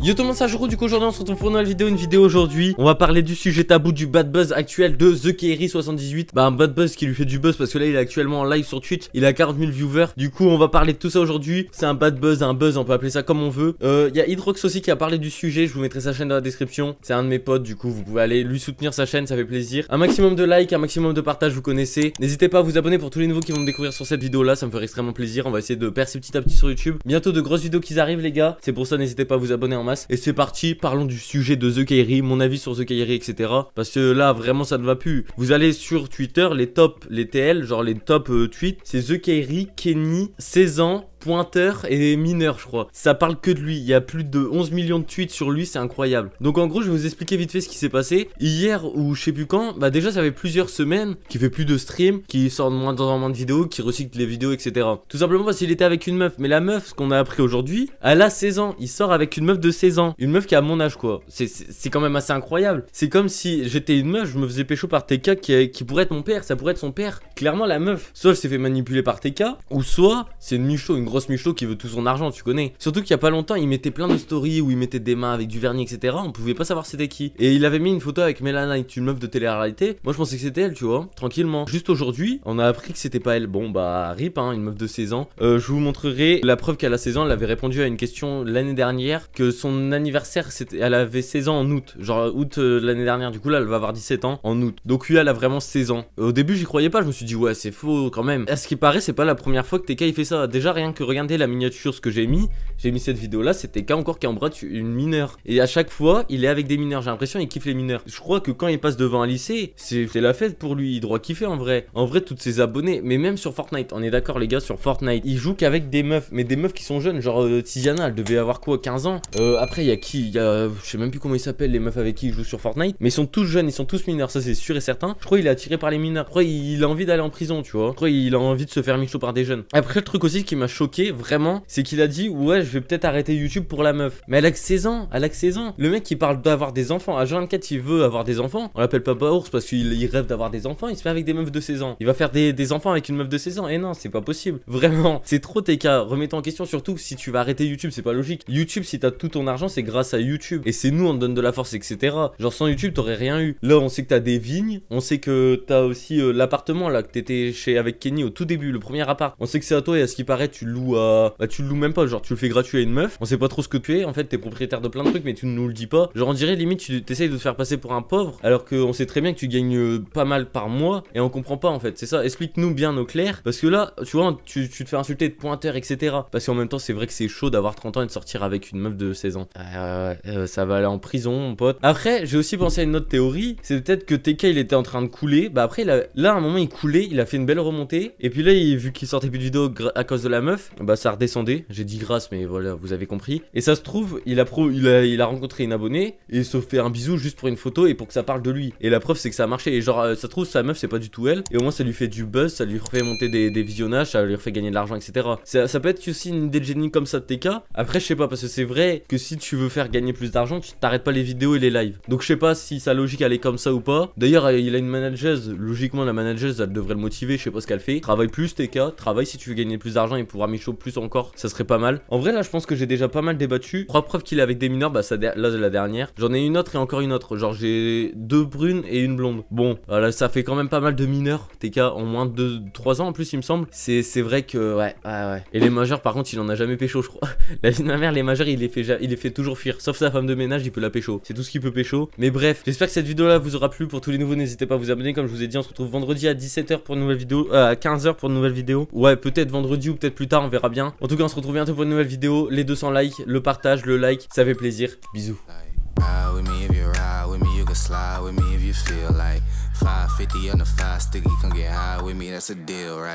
Yo tout le monde, c'est Ajuro. Du coup aujourd'hui on se retrouve pour une nouvelle vidéo. Aujourd'hui on va parler du sujet tabou du bad buzz actuel de TheKairi78. Bah un bad buzz qui lui fait du buzz parce que là il est actuellement en live sur Twitch. Il a 40 000 viewers. Du coup on va parler de tout ça aujourd'hui. C'est un bad buzz, un buzz, on peut appeler ça comme on veut. Il y a Hydrox aussi qui a parlé du sujet. Je vous mettrai sa chaîne dans la description. C'est un de mes potes, du coup vous pouvez aller lui soutenir sa chaîne, ça fait plaisir. Un maximum de likes, un maximum de partage, vous connaissez. N'hésitez pas à vous abonner pour tous les nouveaux qui vont me découvrir sur cette vidéo là, ça me ferait extrêmement plaisir. On va essayer de percer petit à petit sur YouTube. Bientôt de grosses vidéos qui arrivent les gars. C'est pour ça n'hésitez pas à vous abonner en masse. Et c'est parti, parlons du sujet de TheKairi, mon avis sur TheKairi, etc. Parce que là vraiment ça ne va plus. Vous allez sur Twitter, les top, les TL, genre les top tweets, c'est TheKairi, Kenny, 16 ans, pointeur et mineur je crois. Ça parle que de lui, il y a plus de 11 millions de tweets sur lui, c'est incroyable. Donc en gros je vais vous expliquer vite fait ce qui s'est passé. Hier ou je sais plus quand, bah déjà ça fait plusieurs semaines qu'il fait plus de stream, qu'il sort de moins en moins de vidéos, qu'il recycle les vidéos, etc. Tout simplement parce qu'il était avec une meuf. Mais la meuf, ce qu'on a appris aujourd'hui, elle a 16 ans. Il sort avec une meuf de 16 ans. Une meuf qui a mon âge quoi. C'est quand même assez incroyable. C'est comme si j'étais une meuf, je me faisais pécho par TK qui pourrait être mon père, ça pourrait être son père. Clairement la meuf, soit elle s'est fait manipuler par TK, ou soit c'est une micho, une grosse micho qui veut tout son argent, tu connais. Surtout qu'il y a pas longtemps, il mettait plein de stories où il mettait des mains avec du vernis, etc. On pouvait pas savoir c'était qui. Et il avait mis une photo avec Melanite, une meuf de télé-réalité. Moi je pensais que c'était elle, tu vois, tranquillement. Juste aujourd'hui, on a appris que c'était pas elle. Bon bah rip, hein, une meuf de 16 ans. Je vous montrerai la preuve qu'elle a 16 ans. Elle avait répondu à une question l'année dernière que son anniversaire, elle avait 16 ans en août. Genre août l'année dernière. Du coup là, elle va avoir 17 ans en août. Donc lui, elle a vraiment 16 ans. Au début, j'y croyais pas. Je me suis dit ouais, c'est faux quand même. À ce qui paraît, c'est pas la première fois que TK il fait ça. Déjà rien que regardez la miniature, ce que j'ai mis cette vidéo là, c'est TK encore qui embrasse une mineure. Et à chaque fois, il est avec des mineurs. J'ai l'impression qu'il kiffe les mineurs. Je crois que quand il passe devant un lycée, c'est la fête pour lui. Il doit kiffer en vrai. En vrai, toutes ses abonnés, mais même sur Fortnite, on est d'accord les gars, sur Fortnite, il joue qu'avec des meufs, mais des meufs qui sont jeunes. Genre Tiziana, elle devait avoir quoi, 15 ans. Après, il y a qui, je sais même plus comment ils s'appellent les meufs avec qui il joue sur Fortnite, mais ils sont tous jeunes, ils sont tous mineurs, ça c'est sûr et certain. Je crois qu'il est attiré par les mineurs. Je crois qu'il a envie d'aller en prison, tu vois. Je crois qu'il a envie de se faire micho par des jeunes. Après, le truc aussi qui m'a choqué vraiment, c'est qu'il a dit ouais, je vais peut-être arrêter YouTube pour la meuf. Mais elle a que 16 ans, elle a que 16 ans. Le mec qui parle d'avoir des enfants, à 24 il veut avoir des enfants. On l'appelle Papa Ours parce qu'il rêve d'avoir des enfants, il se fait avec des meufs de 16 ans. Il va faire des enfants avec une meuf de 16 ans. Et non, c'est pas possible. Vraiment, c'est trop TK. Remets-toi en question, surtout si tu vas arrêter YouTube, c'est pas logique. YouTube, si t'as tout ton argent, c'est grâce à YouTube. Et c'est nous, on te donne de la force, etc. Genre sans YouTube, t'aurais rien eu. Là, on sait que t'as des vignes, on sait que t'as aussi l'appartement là que t'étais avec Kenny au tout début, le premier appart. On sait que c'est à toi et à ce qui paraît, tu le loues à. Bah, tu le loues même pas, genre tu le fais gratuit à une meuf. On sait pas trop ce que tu es, en fait, t'es propriétaire de plein de trucs, mais tu ne nous le dis pas. Genre, on dirait limite, tu t'essayes de te faire passer pour un pauvre, alors qu'on sait très bien que tu gagnes pas mal par mois et on comprend pas en fait. C'est ça, explique-nous bien au clair. Parce que là, tu vois, tu te fais insulter de pointeur, etc. Parce qu'en même temps, c'est vrai que c'est chaud d'avoir 30 ans et de sortir avec une meuf de 16 ans. Ça va aller en prison, mon pote. Après, j'ai aussi pensé à une autre théorie. C'est peut-être que TK il était en train de couler. Bah après, là, à un moment, il coulait, il a fait une belle remontée. Et puis là, vu qu'il sortait plus de vidéos à cause de la meuf, bah ça redescendait. J'ai dit grâce, mais voilà, vous avez compris. Et ça se trouve, il a rencontré une abonnée et il se fait un bisou juste pour une photo et pour que ça parle de lui. Et la preuve, c'est que ça a marché. Et genre, ça se trouve, sa meuf, c'est pas du tout elle. Et au moins, ça lui fait du buzz, ça lui refait monter des visionnages, ça lui refait gagner de l'argent, etc. Ça peut être aussi une idée de génie comme ça de TK. Après, je sais pas, parce que c'est vrai que si tu veux faire gagner plus d'argent, tu t'arrêtes pas les vidéos et les lives. Donc, je sais pas si sa logique elle est comme ça ou pas. D'ailleurs, il a une manageuse. Logiquement, la manageuse, elle devrait le motiver. Je sais pas ce qu'elle fait. Travaille plus, TK. Travaille si tu veux gagner plus d'argent et pouvoir micho plus encore. Ça serait pas mal. En vrai, là, je pense que j'ai déjà pas mal débattu. 3 preuves qu'il est avec des mineurs, bah ça, là, la dernière. J'en ai une autre et encore une autre. Genre, j'ai 2 brunes et une blonde. Bon, voilà, ça fait quand même pas mal de mineurs. TK en moins de 3 ans en plus, il me semble. C'est vrai que, ouais. Et les majeurs, par contre, il en a jamais pécho, je crois. La vie de ma mère, les majeurs, il les fait toujours fuir. Sauf sa femme de ménage, il peut la pécho. C'est tout ce qu'il peut pécho. Mais bref, j'espère que cette vidéo là vous aura plu. Pour tous les nouveaux, n'hésitez pas à vous abonner. Comme je vous ai dit, on se retrouve vendredi à 17 h pour une nouvelle vidéo. À 15 h pour une nouvelle vidéo. Ouais, peut-être vendredi ou peut-être plus tard, on verra bien. En tout cas, on se retrouve bientôt pour une nouvelle vidéo. Les 200 likes, le partage, le like, ça fait plaisir. Bisous. Ride with me if you ride with me, you can slide with me if you feel like 550 on the 5 sticky, come get high with me, that's a deal, right?